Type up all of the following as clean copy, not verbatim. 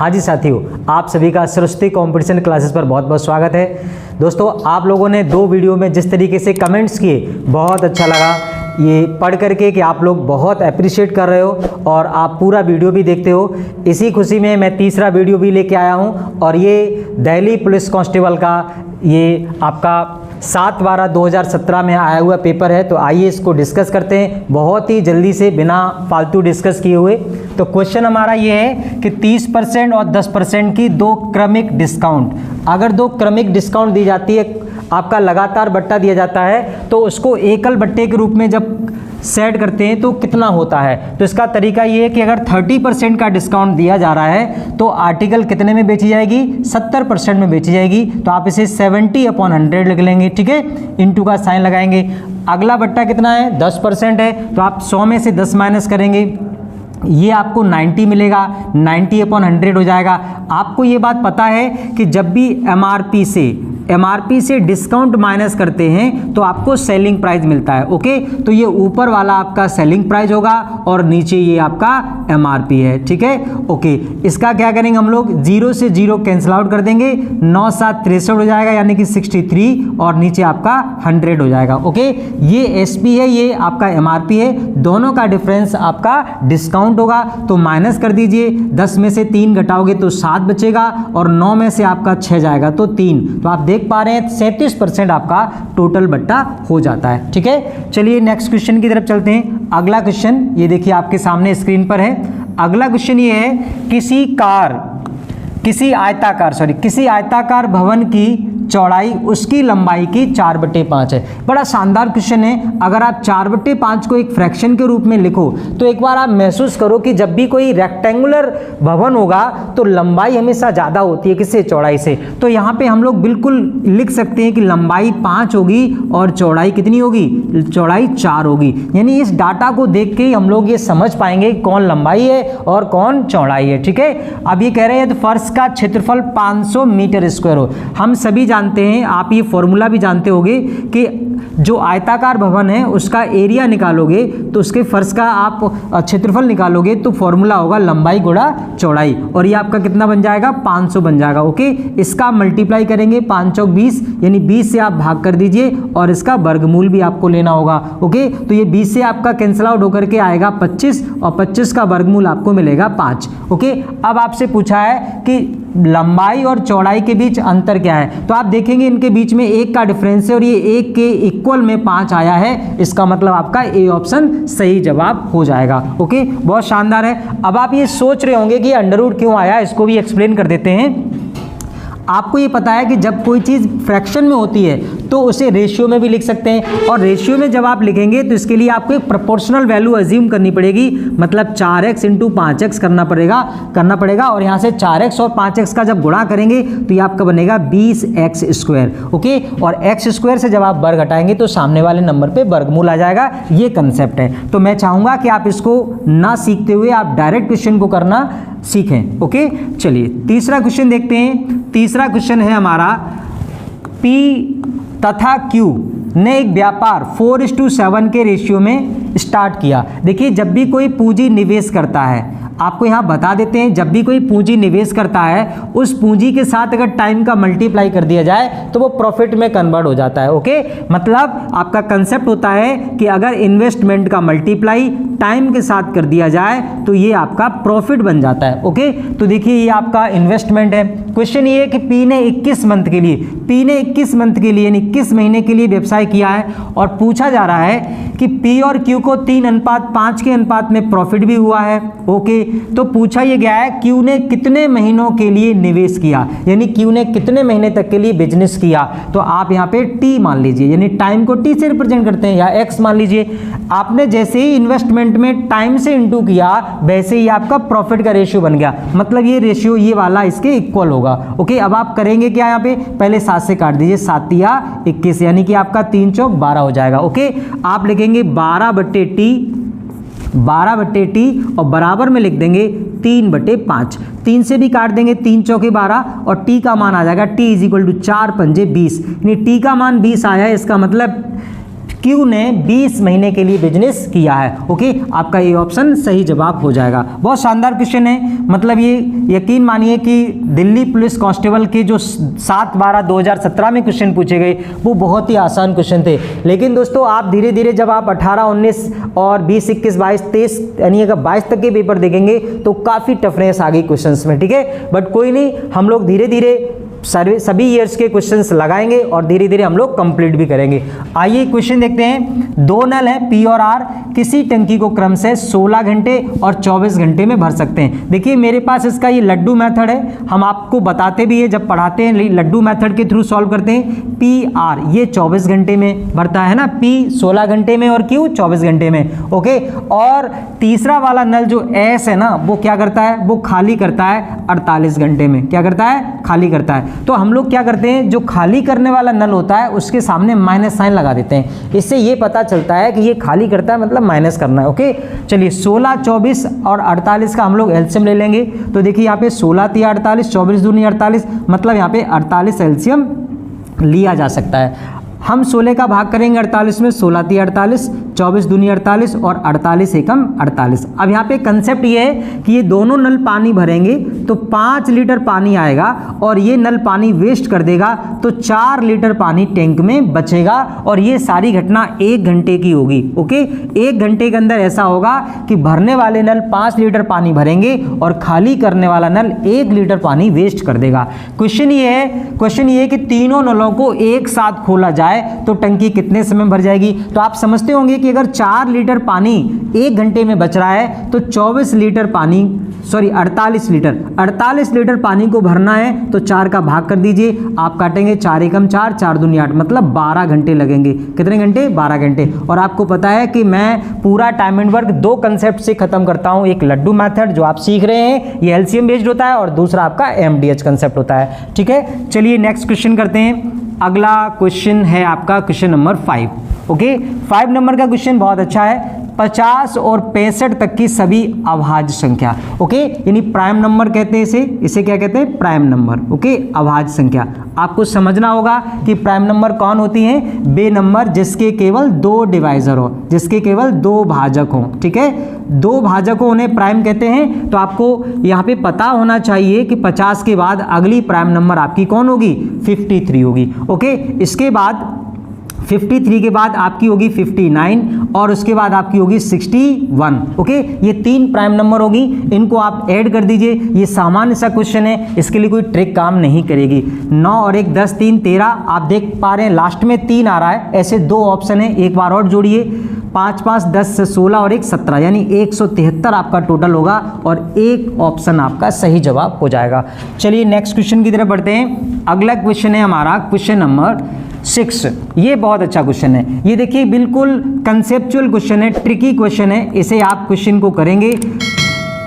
हाँ जी साथियों, आप सभी का सरस्वती कंपटीशन क्लासेस पर बहुत बहुत स्वागत है। दोस्तों, आप लोगों ने 2 वीडियो में जिस तरीके से कमेंट्स किए बहुत अच्छा लगा ये पढ़ करके कि आप लोग बहुत अप्रिशिएट कर रहे हो और आप पूरा वीडियो भी देखते हो। इसी खुशी में मैं तीसरा वीडियो भी लेके आया हूँ और ये दिल्ली पुलिस कांस्टेबल का ये आपका 7/12/2017 में आया हुआ पेपर है। तो आइए इसको डिस्कस करते हैं बहुत ही जल्दी से बिना फालतू डिस्कस किए हुए। तो क्वेश्चन हमारा ये है कि 30% और 10% की 2 क्रमिक डिस्काउंट, अगर 2 क्रमिक डिस्काउंट दी जाती है, आपका लगातार बट्टा दिया जाता है तो उसको एकल बट्टे के रूप में जब सेट करते हैं तो कितना होता है। तो इसका तरीका ये है कि अगर 30% का डिस्काउंट दिया जा रहा है तो आर्टिकल कितने में बेची जाएगी, 70% में बेची जाएगी। तो आप इसे 70/100 लिख लेंगे, ठीक है, इंटू का साइन लगाएंगे। अगला बट्टा कितना है, 10% है, तो आप 100 में से 10 माइनस करेंगे, ये आपको 90 मिलेगा, 90/100 हो जाएगा। आपको ये बात पता है कि जब भी एमआरपी से डिस्काउंट माइनस करते हैं तो आपको सेलिंग प्राइस मिलता है। ओके, तो ये ऊपर वाला आपका सेलिंग प्राइस होगा और नीचे ये आपका एमआरपी है, ठीक है। ओके, इसका क्या करेंगे हम लोग, 0 से 0 कैंसिल आउट कर देंगे, 9 7 63 हो जाएगा, यानी कि 63 और नीचे आपका 100 हो जाएगा। ओके, ये एसपी है, ये आपका एमआरपी है, दोनों का डिफरेंस आपका डिस्काउंट होगा। तो माइनस कर दीजिए, 10 में से 3 घटाओगे तो 7 बचेगा और 9 में से आपका 6 जाएगा तो 3। तो आप देख पा रहे हैं 37% आपका टोटल बट्टा हो जाता है, ठीक है। चलिए नेक्स्ट क्वेश्चन की तरफ चलते हैं। अगला क्वेश्चन ये देखिए आपके सामने स्क्रीन पर है। अगला क्वेश्चन ये है, किसी आयताकार भवन की चौड़ाई उसकी लंबाई की 4/5 है। बड़ा शानदार क्वेश्चन है। अगर आप 4/5 को एक फ्रैक्शन के रूप में लिखो तो एक बार आप महसूस करो कि जब भी कोई रेक्टेंगुलर भवन होगा तो लंबाई हमेशा ज़्यादा होती है किससे, चौड़ाई से। तो यहाँ पे हम लोग बिल्कुल लिख सकते हैं कि लंबाई 5 होगी और चौड़ाई कितनी होगी, चौड़ाई 4 होगी। यानी इस डाटा को देख के हम लोग ये समझ पाएंगे कौन लंबाई है और कौन चौड़ाई है, ठीक है। अब ये कह रहे हैं तो फर्श का क्षेत्रफल 500 मीटर स्क्वायर हो। हम सभी जानते हैं, आप ये फॉर्मूला भी जानते होंगे कि जो आयताकार भवन है उसका एरिया निकालोगे तो उसके फर्श का आप क्षेत्रफल निकालोगे तो फॉर्मूला होगा लंबाई गुणा चौड़ाई, और ये आपका कितना बन जाएगा, 500 बन जाएगा। ओके, इसका मल्टीप्लाई करेंगे, 5 चौक 20, यानी 20 से आप भाग कर दीजिए और इसका वर्गमूल भी आपको लेना होगा। ओके, तो ये 20 से आपका कैंसिल आउट होकर के आएगा 25 और 25 का वर्गमूल आपको मिलेगा 5। ओके, अब आपसे पूछा है कि लंबाई और चौड़ाई के बीच अंतर क्या है। तो आप देखेंगे इनके बीच में 1 का डिफरेंस है और ये 1 के इक्वल में 5 आया है। इसका मतलब आपका ए ऑप्शन सही जवाब हो जाएगा। ओके, बहुत शानदार है। अब आप ये सोच रहे होंगे कि अंडर रूट क्यों आया, इसको भी एक्सप्लेन कर देते हैं। आपको ये पता है कि जब कोई चीज़ फ्रैक्शन में होती है तो उसे रेशियो में भी लिख सकते हैं, और रेशियो में जब आप लिखेंगे तो इसके लिए आपको एक प्रोपोर्शनल वैल्यू अज्यूम करनी पड़ेगी, मतलब 4x × 5x करना पड़ेगा और यहाँ से 4x और 5x का जब गुणा करेंगे तो ये आपका बनेगा 20x²। ओके, और x² से जब आप वर्ग हटाएंगे तो सामने वाले नंबर पे वर्गमूल आ जाएगा। ये कंसेप्ट है। तो मैं चाहूँगा कि आप इसको ना सीखते हुए आप डायरेक्ट क्वेश्चन को करना सीखें। ओके, चलिए तीसरा क्वेश्चन देखते हैं। तीसरा क्वेश्चन है हमारा, P तथा Q ने एक व्यापार 4:7 के रेशियो में स्टार्ट किया। देखिए, जब भी कोई पूंजी निवेश करता है, आपको यहाँ बता देते हैं, जब भी कोई पूंजी निवेश करता है उस पूंजी के साथ अगर टाइम का मल्टीप्लाई कर दिया जाए तो वो प्रॉफिट में कन्वर्ट हो जाता है। ओके, मतलब आपका कंसेप्ट होता है कि अगर इन्वेस्टमेंट का मल्टीप्लाई टाइम के साथ कर दिया जाए तो ये आपका प्रॉफिट बन जाता है। ओके, तो देखिए ये आपका इन्वेस्टमेंट है। क्वेश्चन ये है कि P ने 21 मंथ के लिए यानी 21 महीने के लिए व्यवसाय किया है और पूछा जा रहा है कि P और Q को 3:5 के अनुपात में प्रॉफिट भी हुआ है। ओके, तो पूछा ये गया है Q ने कितने महीनों के लिए निवेश किया, यानी Q ने कितने महीने तक के लिए बिजनेस किया। तो आप यहाँ पे T मान लीजिए, यानी टाइम को T से रिप्रेजेंट करते हैं, या X मान लीजिए। आपने जैसे ही इन्वेस्टमेंट में टाइम से इंटू किया वैसे ही आपका प्रॉफिट का रेशियो बन गया, मतलब ये रेशियो ये वाला इसके इक्वल होगा। ओके, अब आप करेंगे क्या, यहाँ पे पहले 7 से काट दीजिए, 7 या 21, यानी कि आपका 3 चौक 12 हो जाएगा। ओके, आप लिखेंगे 12/T और बराबर में लिख देंगे 3/5। 3 से भी काट देंगे, 3 चौके 12 और T का मान आ जाएगा T = 4 × 5 = 20, यानी T का मान 20 आया है। इसका मतलब क्यू ने 20 महीने के लिए बिजनेस किया है। ओके, आपका ये ऑप्शन सही जवाब हो जाएगा। बहुत शानदार क्वेश्चन है, मतलब ये यकीन मानिए कि दिल्ली पुलिस कांस्टेबल के जो 7/12/2017 में क्वेश्चन पूछे गए वो बहुत ही आसान क्वेश्चन थे। लेकिन दोस्तों आप धीरे धीरे जब आप 18, 19 और 20, 21, 22, 23 यानी अगर 22 तक के पेपर देखेंगे तो काफ़ी टफनेस आ गई क्वेश्चंस में, ठीक है। बट कोई नहीं, हम लोग धीरे धीरे सभी ईयर्स के क्वेश्चंस लगाएंगे और धीरे धीरे हम लोग कंप्लीट भी करेंगे। आइए क्वेश्चन देखते हैं। 2 नल है P और R, किसी टंकी को क्रम से 16 घंटे और 24 घंटे में भर सकते हैं। देखिए मेरे पास इसका ये लड्डू मेथड है, हम आपको बताते भी है जब पढ़ाते हैं, लड्डू मेथड के थ्रू सॉल्व करते हैं। PR ये 24 घंटे में भरता है ना, P 16 घंटे में और Q 24 घंटे में। ओके, और तीसरा वाला नल जो S है ना, वो क्या करता है, वो खाली करता है 48 घंटे में। क्या करता है, खाली करता है। तो हम लोग क्या करते हैं, जो खाली करने वाला नल होता है उसके सामने माइनस साइन लगा देते हैं। इससे ये पता चलता है कि ये खाली करता है, मतलब माइनस करना है। ओके, चलिए 16, 24 और 48 का हम लोग एलसीएम ले लेंगे। तो देखिए यहाँ पे 16 × 48, 24 दूनी 48, मतलब यहाँ पे 48 एलसीएम लिया जा सकता है। हम 16 का भाग करेंगे 48 में, 16 × 48, 24 दूनी 48 और 48 एकम 48। अब यहाँ पे कंसेप्ट ये है कि ये दोनों नल पानी भरेंगे तो 5 लीटर पानी आएगा और ये नल पानी वेस्ट कर देगा तो 4 लीटर पानी टैंक में बचेगा और ये सारी घटना 1 घंटे की होगी। ओके, 1 घंटे के अंदर ऐसा होगा कि भरने वाले नल 5 लीटर पानी भरेंगे और खाली करने वाला नल 1 लीटर पानी वेस्ट कर देगा। क्वेश्चन ये है कि तीनों नलों को एक साथ खोला जाए तो टंकी कितने समय में भर जाएगी। तो आप समझते होंगे कि अगर 4 लीटर पानी 1 घंटे में बच रहा है तो 48 लीटर पानी को भरना है तो 4 का भाग कर दीजिए, आप काटेंगे 4 एकम 4, 4 दूनी 8, मतलब 12 घंटे लगेंगे। कितने घंटे, 12 घंटे। और आपको पता है कि मैं पूरा टाइम एंड वर्क 2 कंसेप्ट से खत्म करता हूं, एक लड्डू मेथड जो आप सीख रहे हैं ये एलसीएम बेस्ड होता है और दूसरा आपका एमडीएच कंसेप्ट होता है, ठीक है। चलिए नेक्स्ट क्वेश्चन करते हैं। अगला क्वेश्चन है आपका क्वेश्चन नंबर 5। ओके, 5 नंबर का क्वेश्चन बहुत अच्छा है। 50 और 65 तक की सभी अभाज्य संख्या। ओके, यानी प्राइम नंबर कहते हैं इसे क्या कहते हैं, प्राइम नंबर। ओके, अभाज्य संख्या। आपको समझना होगा कि प्राइम नंबर कौन होती हैं, वे नंबर जिसके केवल 2 डिवाइजर हो, जिसके केवल 2 भाजक हो, ठीक है। 2 भाजक हो उन्हें प्राइम कहते हैं। तो आपको यहाँ पे पता होना चाहिए कि 50 के बाद अगली प्राइम नंबर आपकी कौन होगी, 53 होगी। ओके, इसके बाद 53 के बाद आपकी होगी 59 और उसके बाद आपकी होगी 61। ओके, ये 3 प्राइम नंबर होगी, इनको आप ऐड कर दीजिए। ये सामान्य सा क्वेश्चन है, इसके लिए कोई ट्रिक काम नहीं करेगी। 9 और 1 10, 3 13। आप देख पा रहे हैं लास्ट में 3 आ रहा है, ऐसे 2 ऑप्शन है, एक बार और जोड़िए। 5 5 10 से 16 और 1 17, यानी 173 आपका टोटल होगा और एक ऑप्शन आपका सही जवाब हो जाएगा। चलिए नेक्स्ट क्वेश्चन की तरफ बढ़ते हैं। अगला क्वेश्चन है हमारा क्वेश्चन नंबर 6। ये बहुत अच्छा क्वेश्चन है। ये देखिए बिल्कुल कंसेप्चुअल क्वेश्चन है, ट्रिकी क्वेश्चन है। इसे आप क्वेश्चन को करेंगे,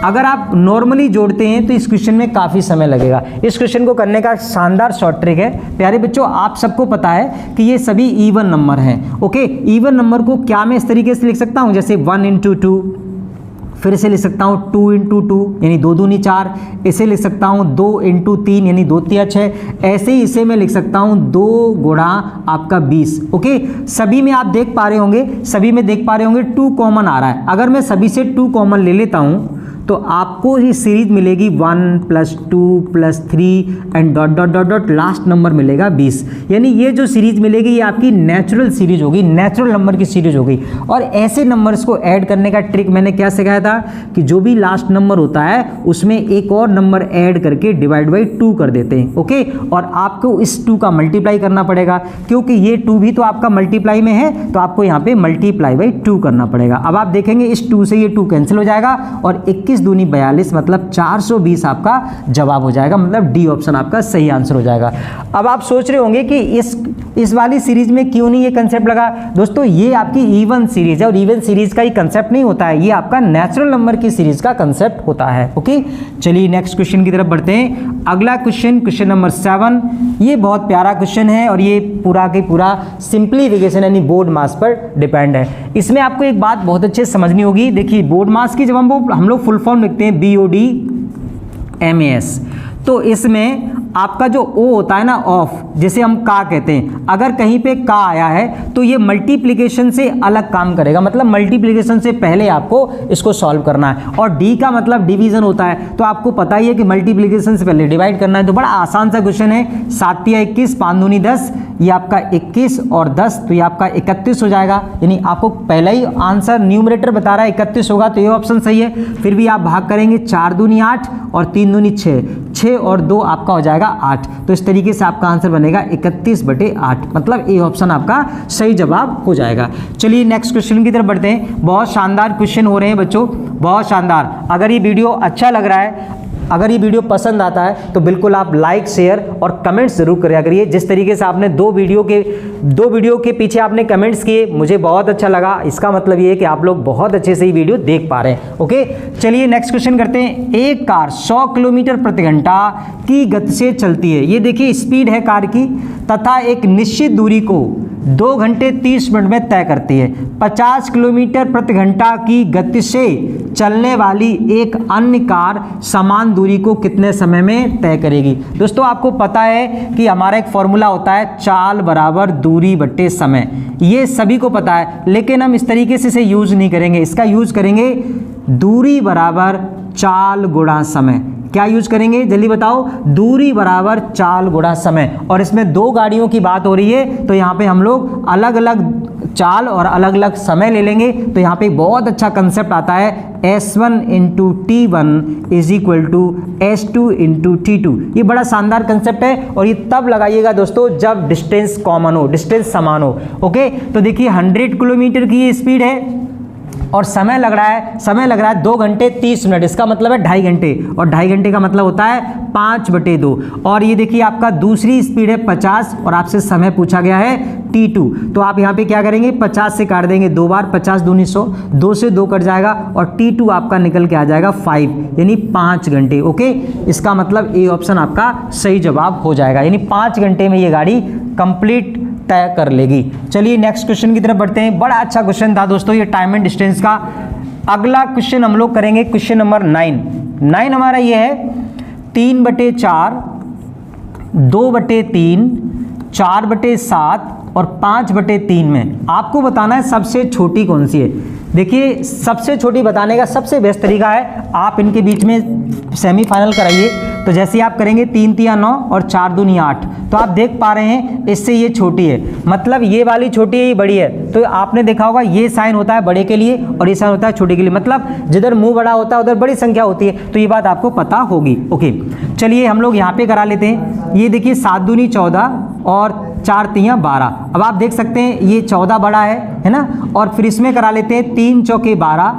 अगर आप नॉर्मली जोड़ते हैं तो इस क्वेश्चन में काफ़ी समय लगेगा। इस क्वेश्चन को करने का शानदार शॉर्ट ट्रिक है। प्यारे बच्चों, आप सबको पता है कि ये सभी इवन नंबर हैं। ओके, इवन नंबर को क्या मैं इस तरीके से लिख सकता हूँ, जैसे 1 × 2, फिर से लिख सकता हूँ 2 × 2 यानी 2 दूनी 4, इसे लिख सकता हूँ 2 × 3 यानी 2 × 6, ऐसे ही इसे मैं लिख सकता हूँ 2 गुणा आपका 20। ओके, सभी में आप देख पा रहे होंगे 2 कॉमन आ रहा है। अगर मैं सभी से 2 कॉमन ले लेता हूँ तो आपको ये सीरीज मिलेगी 1 + 2 + 3 and dot dot dot dot last number मिलेगा 20। यानी ये जो सीरीज मिलेगी ये आपकी नेचुरल सीरीज होगी, नेचुरल नंबर की सीरीज होगी। और ऐसे नंबर्स को ऐड करने का ट्रिक मैंने क्या सिखाया था कि जो भी लास्ट नंबर होता है उसमें एक और नंबर ऐड करके डिवाइड बाई 2 कर देते हैं। ओके, और आपको इस 2 का मल्टीप्लाई करना पड़ेगा, क्योंकि ये 2 भी तो आपका मल्टीप्लाई में है, तो आपको यहाँ पे मल्टीप्लाई बाई 2 करना पड़ेगा। अब आप देखेंगे इस 2 से ये 2 कैंसिल हो जाएगा और 21 दूनी 42, मतलब 420 आपका जवाब हो जाएगा, मतलब डी ऑप्शन आपका सही आंसर हो जाएगा। अब आप सोच रहे होंगे कि इस वाली सीरीज में क्यों नहीं ये कंसेप्ट लगा। दोस्तों ये आपकी इवन सीरीज है और इवन सीरीज का ही कंसेप्ट नहीं होता है, ये आपका नेचुरल नंबर की सीरीज का कंसेप्ट होता है। ओके, चलिए नेक्स्ट क्वेश्चन की तरफ बढ़ते हैं। अगला क्वेश्चन नंबर 7। ये बहुत प्यारा क्वेश्चन है और ये पूरा के पूरा सिंप्लीफिकेशन यानी बोर्ड मास पर डिपेंड है। इसमें आपको एक बात बहुत अच्छे से समझनी होगी। देखिए बोर्ड मास की जब हम लोग फुल फॉर्म लिखते हैं BOD MAS, तो इसमें आपका जो ओ होता है ना ऑफ, जिसे हम का कहते हैं, अगर कहीं पे का आया है तो ये मल्टीप्लिकेशन से अलग काम करेगा, मतलब मल्टीप्लिकेशन से पहले आपको इसको सॉल्व करना है। और डी का मतलब डिवीजन होता है, तो आपको पता ही है कि मल्टीप्लिकेशन से पहले डिवाइड करना है। तो बड़ा आसान सा क्वेश्चन है, 7 या 21, 5 दूनी 10, ये आपका 21 और 10, तो ये आपका 31 हो जाएगा। यानी आपको पहला ही आंसर न्यूमरेटर बता रहा है 31 होगा, तो ये ऑप्शन सही है। फिर भी आप भाग करेंगे, 4 दूनी 8 और 3 दूनी 6, 6 और 2 आपका हो जाएगा 8। तो इस तरीके से आपका आंसर बनेगा 31/8, मतलब ए ऑप्शन आपका सही जवाब हो जाएगा। चलिए नेक्स्ट क्वेश्चन की तरफ बढ़ते हैं। बहुत शानदार क्वेश्चन हो रहे हैं बच्चों, बहुत शानदार। अगर ये वीडियो अच्छा लग रहा है, अगर ये वीडियो पसंद आता है तो बिल्कुल आप लाइक, शेयर और कमेंट्स जरूर करिए करिए। जिस तरीके से आपने दो वीडियो के पीछे आपने कमेंट्स किए, मुझे बहुत अच्छा लगा। इसका मतलब ये है कि आप लोग बहुत अच्छे से ये वीडियो देख पा रहे हैं। ओके, चलिए नेक्स्ट क्वेश्चन करते हैं। एक कार 100 किलोमीटर प्रति घंटा की गति से चलती है, ये देखिए स्पीड है कार की, तथा एक निश्चित दूरी को 2 घंटे 30 मिनट में तय करती है। 50 किलोमीटर प्रति घंटा की गति से चलने वाली एक अन्य कार समान दूरी को कितने समय में तय करेगी। दोस्तों आपको पता है कि हमारा एक फॉर्मूला होता है, चाल बराबर दूरी बटे समय, ये सभी को पता है, लेकिन हम इस तरीके से इसे यूज नहीं करेंगे। इसका यूज करेंगे दूरी बराबर चाल गुणा समय। क्या यूज करेंगे जल्दी बताओ? दूरी बराबर चाल गुणा समय। और इसमें दो गाड़ियों की बात हो रही है, तो यहाँ पे हम लोग अलग अलग चाल और अलग अलग समय ले लेंगे। तो यहाँ पे बहुत अच्छा कंसेप्ट आता है, S1 × T1 is equal to S2 × T2। ये बड़ा शानदार कंसेप्ट है और ये तब लगाइएगा दोस्तों जब डिस्टेंस कॉमन हो, डिस्टेंस समान हो। ओके, तो देखिए 100 किलोमीटर की ये स्पीड है और समय लग रहा है 2 घंटे 30 मिनट, इसका मतलब है 2.5 घंटे, और 2.5 घंटे का मतलब होता है 5/2। और ये देखिए आपका दूसरी स्पीड है 50 और आपसे समय पूछा गया है T2। तो आप यहाँ पे क्या करेंगे, 50 से काट देंगे 2 बार, 50 दूनी 100, 2 से 2 कट जाएगा और T2 आपका निकल के आ जाएगा 5, यानी 5 घंटे। ओके, इसका मतलब ए ऑप्शन आपका सही जवाब हो जाएगा, यानी 5 घंटे में ये गाड़ी कंप्लीट तय कर लेगी। चलिए नेक्स्ट क्वेश्चन की तरफ बढ़ते हैं। बड़ा अच्छा क्वेश्चन था दोस्तों ये टाइम एंड डिस्टेंस का। अगला क्वेश्चन हम लोग करेंगे क्वेश्चन नंबर 9 हमारा ये है 3/4, 2/3, 4/7 और 5/3 में आपको बताना है सबसे छोटी कौन सी है। देखिए सबसे छोटी बताने का सबसे बेस्ट तरीका है, आप इनके बीच में सेमीफाइनल कराइए। तो जैसे आप करेंगे 3 × 9 और 4 दूनी 8, तो आप देख पा रहे हैं इससे ये छोटी है, मतलब ये वाली छोटी है, ये बड़ी है। तो आपने देखा होगा ये साइन होता है बड़े के लिए और ये साइन होता है छोटे के लिए, मतलब जिधर मुंह बड़ा होता है उधर बड़ी संख्या होती है। तो ये बात आपको पता होगी। ओके, चलिए हम लोग यहाँ पे करा लेते हैं। ये देखिए 7 दूनी 14 और 4 × 12। अब आप देख सकते हैं ये 14 बड़ा है ना, और फिर इसमें करा लेते हैं 3 × 12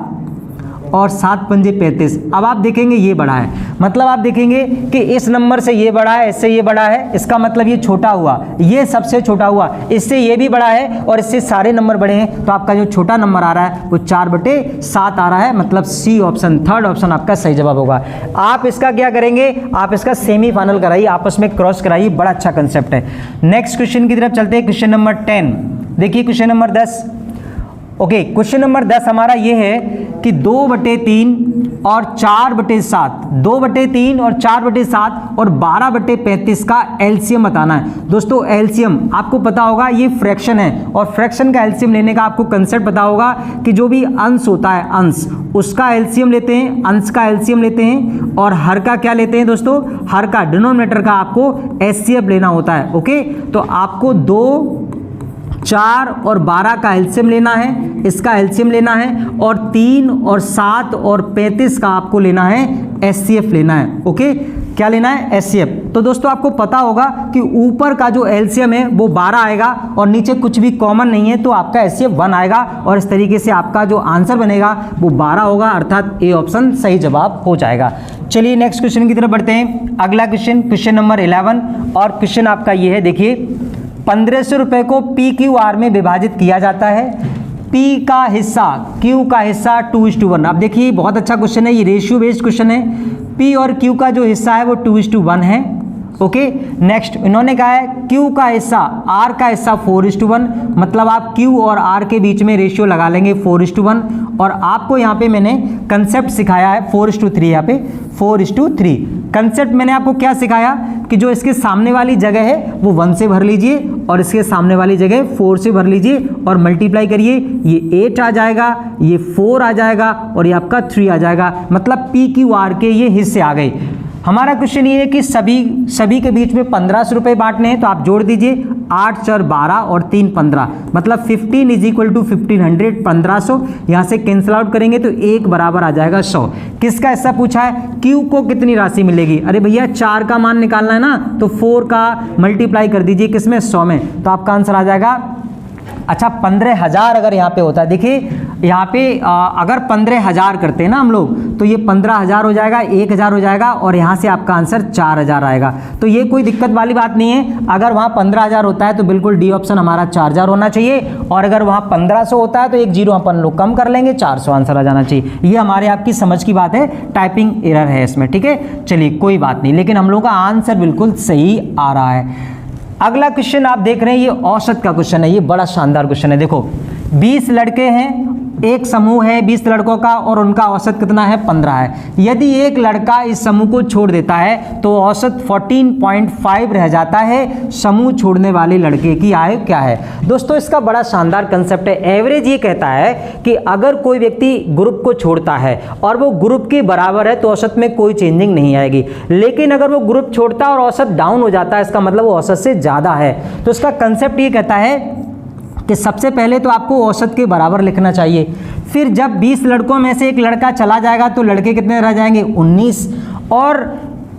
और 7 × 5 = 35। अब आप देखेंगे ये बड़ा है, मतलब आप देखेंगे कि इस नंबर से ये बड़ा है, इससे ये बड़ा है, इसका मतलब ये छोटा हुआ, ये सबसे छोटा हुआ, इससे ये भी बड़ा है और इससे सारे नंबर बड़े हैं। तो आपका जो छोटा नंबर आ रहा है वो 4/7 आ रहा है, मतलब सी ऑप्शन, थर्ड ऑप्शन आपका सही जवाब होगा। आप इसका क्या करेंगे, आप इसका सेमीफाइनल कराइए, आपस में क्रॉस कराइए, बड़ा अच्छा कंसेप्ट है। नेक्स्ट क्वेश्चन की तरफ चलते हैं, क्वेश्चन नंबर 10। देखिए question number 10। Okay, question number 10 हमारा ये है कि 2/3 और 4/7, 2/3 और 4/7 और 12/35 का एलसीएम बताना है। दोस्तों एलसीएम आपको पता होगा ये फ्रैक्शन है, और फ्रैक्शन का एलसीएम लेने का आपको कंसेप्ट पता होगा कि जो भी अंश होता है, अंश उसका एलसीएम लेते हैं, अंश का एलसीएम लेते हैं, और हर का क्या लेते हैं दोस्तों, हर का डिनोमिनेटर का आपको एचसीएफ लेना होता है। ओके, तो आपको 2, 4 और 12 का एलसीएम लेना है, इसका एलसीएम लेना है, और 3 और 7 और 35 का आपको लेना है एचसीएफ लेना है। ओके, क्या लेना है, एचसीएफ। तो दोस्तों आपको पता होगा कि ऊपर का जो एलसीएम है वो 12 आएगा और नीचे कुछ भी कॉमन नहीं है, तो आपका एचसीएफ 1 आएगा, और इस तरीके से आपका जो आंसर बनेगा वो 12 होगा, अर्थात ए ऑप्शन सही जवाब हो जाएगा। चलिए नेक्स्ट क्वेश्चन की तरफ बढ़ते हैं। अगला क्वेश्चन, क्वेश्चन नंबर 11, और क्वेश्चन आपका ये है, देखिए 1500 रुपये को PQR में विभाजित किया जाता है। P का हिस्सा, Q का हिस्सा 2:1। अब देखिए बहुत अच्छा क्वेश्चन है, ये रेशियो बेस्ड क्वेश्चन है। P और Q का जो हिस्सा है वो 2:1 है। ओके, नेक्स्ट इन्होंने कहा है Q का हिस्सा, R का हिस्सा 4:1, मतलब आप Q और R के बीच में रेशियो लगा लेंगे 4:1। और आपको यहाँ पे मैंने कंसेप्ट सिखाया है 4:3, यहाँ पे 4:3 कंसेप्ट मैंने आपको क्या सिखाया कि जो इसके सामने वाली जगह है वो 1 से भर लीजिए और इसके सामने वाली जगह 4 से भर लीजिए और मल्टीप्लाई करिए, ये 8 आ जाएगा, ये 4 आ जाएगा और ये आपका 3 आ जाएगा। मतलब पी क्यू आर के ये हिस्से आ गए। हमारा क्वेश्चन ये है कि सभी के बीच में 1500 रुपये बांटने हैं, तो आप जोड़ दीजिए 8 4 12 और 3 15, मतलब 15 इज इक्वल टू 1500, 1500 यहाँ से कैंसिल आउट करेंगे तो 1 बराबर आ जाएगा 100। किसका ऐसा पूछा है, क्यू को कितनी राशि मिलेगी? अरे भैया 4 का मान निकालना है ना, तो 4 का मल्टीप्लाई कर दीजिए किसमें, 100 में, तो आपका आंसर आ जाएगा। अच्छा 15,000 अगर यहाँ पे होता है, देखिए यहाँ पे अगर 15,000 करते हैं ना हम लोग, तो ये 15,000 हो जाएगा, 1,000 हो जाएगा और यहाँ से आपका आंसर 4,000 आएगा। तो ये कोई दिक्कत वाली बात नहीं है। अगर वहाँ 15,000 होता है तो बिल्कुल डी ऑप्शन हमारा 4,000 होना चाहिए, और अगर वहाँ 1500 होता है तो एक जीरो अपन लोग कम कर लेंगे, 400 आंसर आ जाना चाहिए। ये हमारे आपकी समझ की बात है, टाइपिंग एरर है इसमें, ठीक है। चलिए कोई बात नहीं, लेकिन हम लोग का आंसर बिल्कुल सही आ रहा है। अगला क्वेश्चन आप देख रहे हैं, ये औसत का क्वेश्चन है, ये बड़ा शानदार क्वेश्चन है। देखो 20 लड़के हैं, एक समूह है 20 लड़कों का और उनका औसत कितना है, 15 है। यदि एक लड़का इस समूह को छोड़ देता है तो औसत 14.5 रह जाता है। समूह छोड़ने वाले लड़के की आयु क्या है? दोस्तों इसका बड़ा शानदार कंसेप्ट है। एवरेज ये कहता है कि अगर कोई व्यक्ति ग्रुप को छोड़ता है और वो ग्रुप के बराबर है तो औसत में कोई चेंजिंग नहीं आएगी, लेकिन अगर वो ग्रुप छोड़ता है और औसत डाउन हो जाता है, इसका मतलब वो औसत से ज़्यादा है। तो इसका कंसेप्ट ये कहता है कि सबसे पहले तो आपको औसत के बराबर लिखना चाहिए, फिर जब 20 लड़कों में से एक लड़का चला जाएगा तो लड़के कितने रह जाएंगे, 19, और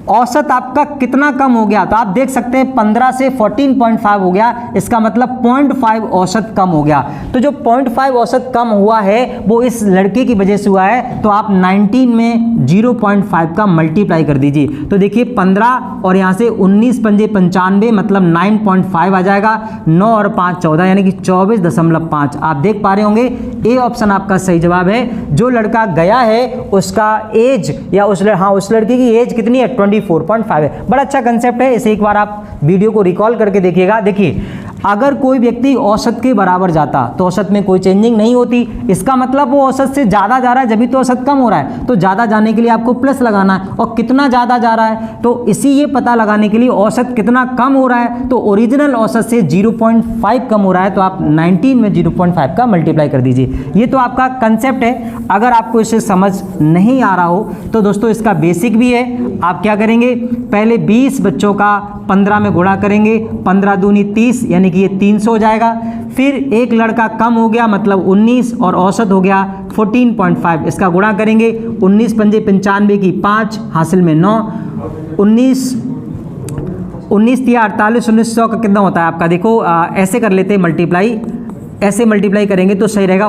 औसत आपका कितना कम हो गया, तो आप देख सकते हैं 15 से 14.5 हो गया, इसका मतलब 0.5 औसत कम हो गया। तो जो 0.5 औसत कम हुआ है वो इस लड़के की वजह से हुआ है, तो आप 19 में 0.5 का मल्टीप्लाई कर दीजिए। तो देखिए 15 और यहाँ से 19 पंजे 95, मतलब 9.5 आ जाएगा, 9 और 5 14, यानी कि 24.5। आप देख पा रहे होंगे ए ऑप्शन आपका सही जवाब है। जो लड़का गया है उसका एज या उस लड़के की एज कितनी है, 24.5 है। बड़ा अच्छा कंसेप्ट है, इसे एक बार आप वीडियो को रिकॉल करके देखिएगा। देखिए अगर कोई व्यक्ति औसत के बराबर जाता तो औसत में कोई चेंजिंग नहीं होती, इसका मतलब वो औसत से ज़्यादा जा रहा है, जब तो औसत कम हो रहा है। तो ज़्यादा जाने के लिए आपको प्लस लगाना है, और कितना ज़्यादा जा रहा है तो इसी ये पता लगाने के लिए औसत कितना कम हो रहा है, तो ओरिजिनल औसत से 0.5 कम हो रहा है, तो आप 19 में 0.5 का मल्टीप्लाई कर दीजिए। ये तो आपका कंसेप्ट है। अगर आपको इसे समझ नहीं आ रहा हो तो दोस्तों इसका बेसिक भी है। आप क्या करेंगे, पहले 20 बच्चों का 15 में गुणा करेंगे, 15 दूनी 30, यानी कि ये 300 हो जाएगा। फिर एक लड़का कम हो गया, मतलब 19, और औसत हो गया 14.5, इसका गुणा करेंगे, 19 पंजे 95 की 5, हासिल में 9, 19 या 48, 1900 का कितना होता है आपका, देखो ऐसे कर लेते हैं मल्टीप्लाई, ऐसे मल्टीप्लाई करेंगे तो सही रहेगा।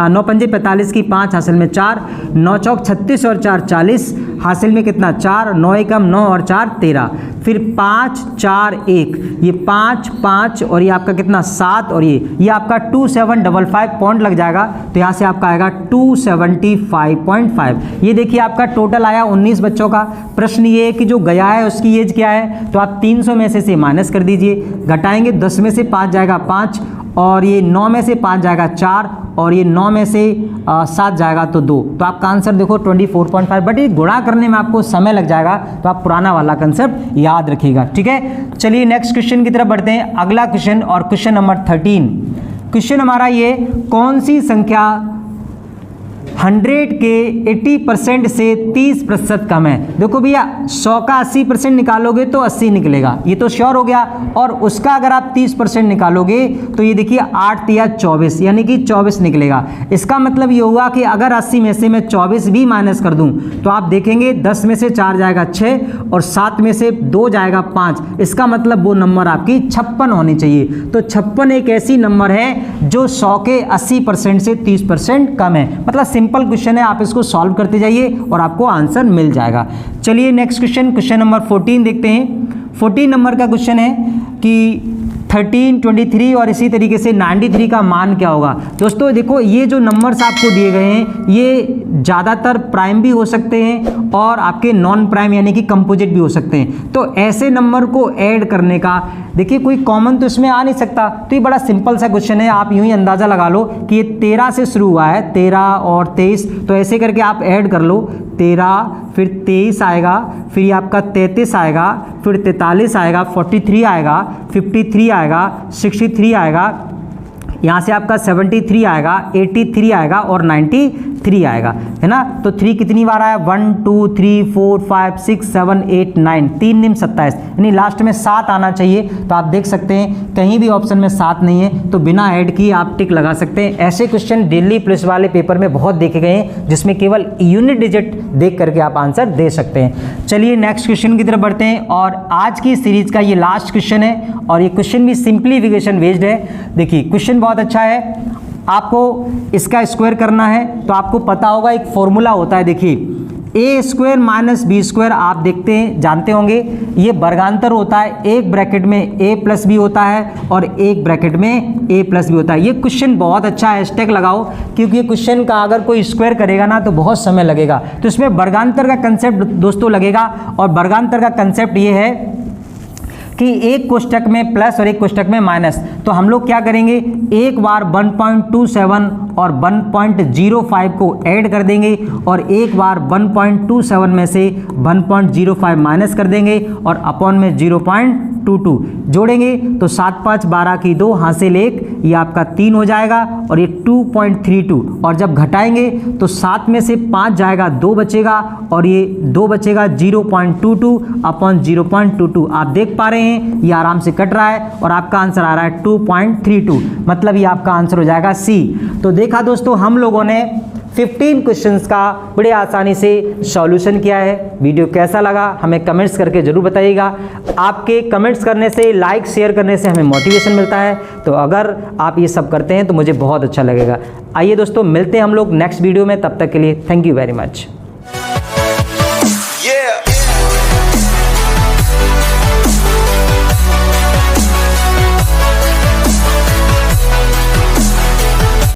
9 पंजे 45 की 5, हासिल में 4, 9 चौक 36 और 4 40, हासिल में कितना 4, 9 एकम 9 और 4 13, फिर 5 4 1, ये 5 5 और ये आपका कितना 7, और ये आपका 2755 पॉइंट लग जाएगा, तो यहाँ से आपका आएगा 275.5। ये देखिए आपका टोटल आया 19 बच्चों का। प्रश्न ये है कि जो गया है उसकी एज क्या है, तो आप 300 में से माइनस कर दीजिए, घटाएंगे 10 में से 5 जाएगा 5, और ये 9 में से 5 जाएगा 4, और ये 9 में से 7 जाएगा तो 2, तो आपका आंसर देखो 24.5। बट ये गुणा करने में आपको समय लग जाएगा, तो आप पुराना वाला कंसेप्ट याद रखिएगा, ठीक है। चलिए नेक्स्ट क्वेश्चन की तरफ बढ़ते हैं। अगला क्वेश्चन और क्वेश्चन नंबर 13। क्वेश्चन हमारा ये, कौन सी संख्या 100 के 80% से 30% कम है। देखो भैया 100 का 80% निकालोगे तो 80 निकलेगा, ये तो श्योर हो गया, और उसका अगर आप 30% निकालोगे तो ये देखिए 8 तिया 24, यानी कि 24 निकलेगा। इसका मतलब ये हुआ कि अगर 80 में से मैं 24 भी माइनस कर दूं तो आप देखेंगे 10 में से 4 जाएगा 6, और 7 में से 2 जाएगा 5, इसका मतलब वो नंबर आपकी 56 होनी चाहिए। तो 56 एक ऐसी नंबर है जो 100 के 80% से 30% कम है। मतलब सिंपल क्वेश्चन है, आप इसको सॉल्व करते जाइए और आपको आंसर मिल जाएगा। चलिए नेक्स्ट क्वेश्चन, क्वेश्चन नंबर 14 देखते हैं। 14 नंबर का क्वेश्चन है कि 13, 23 और इसी तरीके से 93 का मान क्या होगा। दोस्तों देखो ये जो नंबर्स आपको दिए गए हैं ये ज़्यादातर प्राइम भी हो सकते हैं और आपके नॉन प्राइम यानी कि कंपोजिट भी हो सकते हैं। तो ऐसे नंबर को ऐड करने का देखिए कोई कॉमन तो इसमें आ नहीं सकता, तो ये बड़ा सिंपल सा क्वेश्चन है। आप यूं ही अंदाज़ा लगा लो कि ये 13 से शुरू हुआ है, 13 और 23, तो ऐसे करके आप ऐड कर लो, 13 फिर 23 आएगा, फिर ये आपका 33 आएगा, फिर 43 आएगा, 43 आएगा, 53 आएगा, 63 आएगा, यहाँ से आपका 73 आएगा, 83 आएगा और 93 आएगा, है ना। तो 3 कितनी बार आया, 1 2 3 4 5 6 7 8 9, 3 निम 27, यानी लास्ट में 7 आना चाहिए। तो आप देख सकते हैं कहीं भी ऑप्शन में 7 नहीं है, तो बिना ऐड किए आप टिक लगा सकते हैं। ऐसे क्वेश्चन दिल्ली पुलिस वाले पेपर में बहुत देखे गए हैं जिसमें केवल यूनिट डिजिट देख करके आप आंसर दे सकते हैं। चलिए नेक्स्ट क्वेश्चन की तरफ बढ़ते हैं, और आज की सीरीज का ये लास्ट क्वेश्चन है, और ये क्वेश्चन भी सिंप्लीफिकेशन बेस्ड है। देखिए क्वेश्चन बहुत अच्छा है, आपको इसका स्क्वायर करना है, तो आपको पता होगा एक फॉर्मूला होता है, देखिए ए स्क्वायर माइनस बी स्क्वायर, आप देखते हैं जानते होंगे ये वर्गांतर होता है, एक ब्रैकेट में ए प्लस बी होता है और एक ब्रैकेट में ए प्लस बी होता है। ये क्वेश्चन बहुत अच्छा है, हैशटैग लगाओ, क्योंकि ये क्वेश्चन का अगर कोई स्क्वायर करेगा ना तो बहुत समय लगेगा, तो इसमें वर्गांतर का कंसेप्ट दोस्तों लगेगा। और वर्गांतर का कंसेप्ट ये है कि एक कोष्टक में प्लस और एक कोष्टक में माइनस, तो हम लोग क्या करेंगे, एक बार 1.27 और 1.05 को ऐड कर देंगे, और एक बार 1.27 में से 1.05 माइनस कर देंगे, और अपॉन में 0.22 जोड़ेंगे, तो 7 5 12 की 2 हासिल 1, ये आपका 3 हो जाएगा, और ये 2.32, और जब घटाएंगे तो 7 में से 5 जाएगा, 2 बचेगा, और ये 2 बचेगा, 0.22 अपॉन 0.22। आप देख पा रहे हैं ये आराम से कट रहा है, और आपका आंसर आ रहा है 2.32, मतलब ये आपका आंसर हो जाएगा सी। तो देखा दोस्तों, हम लोगों ने 15 क्वेश्चंस का बड़े आसानी से सॉल्यूशन किया है। वीडियो कैसा लगा हमें कमेंट्स करके जरूर बताइएगा। आपके कमेंट्स करने से, लाइक शेयर करने से हमें मोटिवेशन मिलता है, तो अगर आप ये सब करते हैं तो मुझे बहुत अच्छा लगेगा। आइए दोस्तों, मिलते हैं हम लोग नेक्स्ट वीडियो में, तब तक के लिए थैंक यू वेरी मच।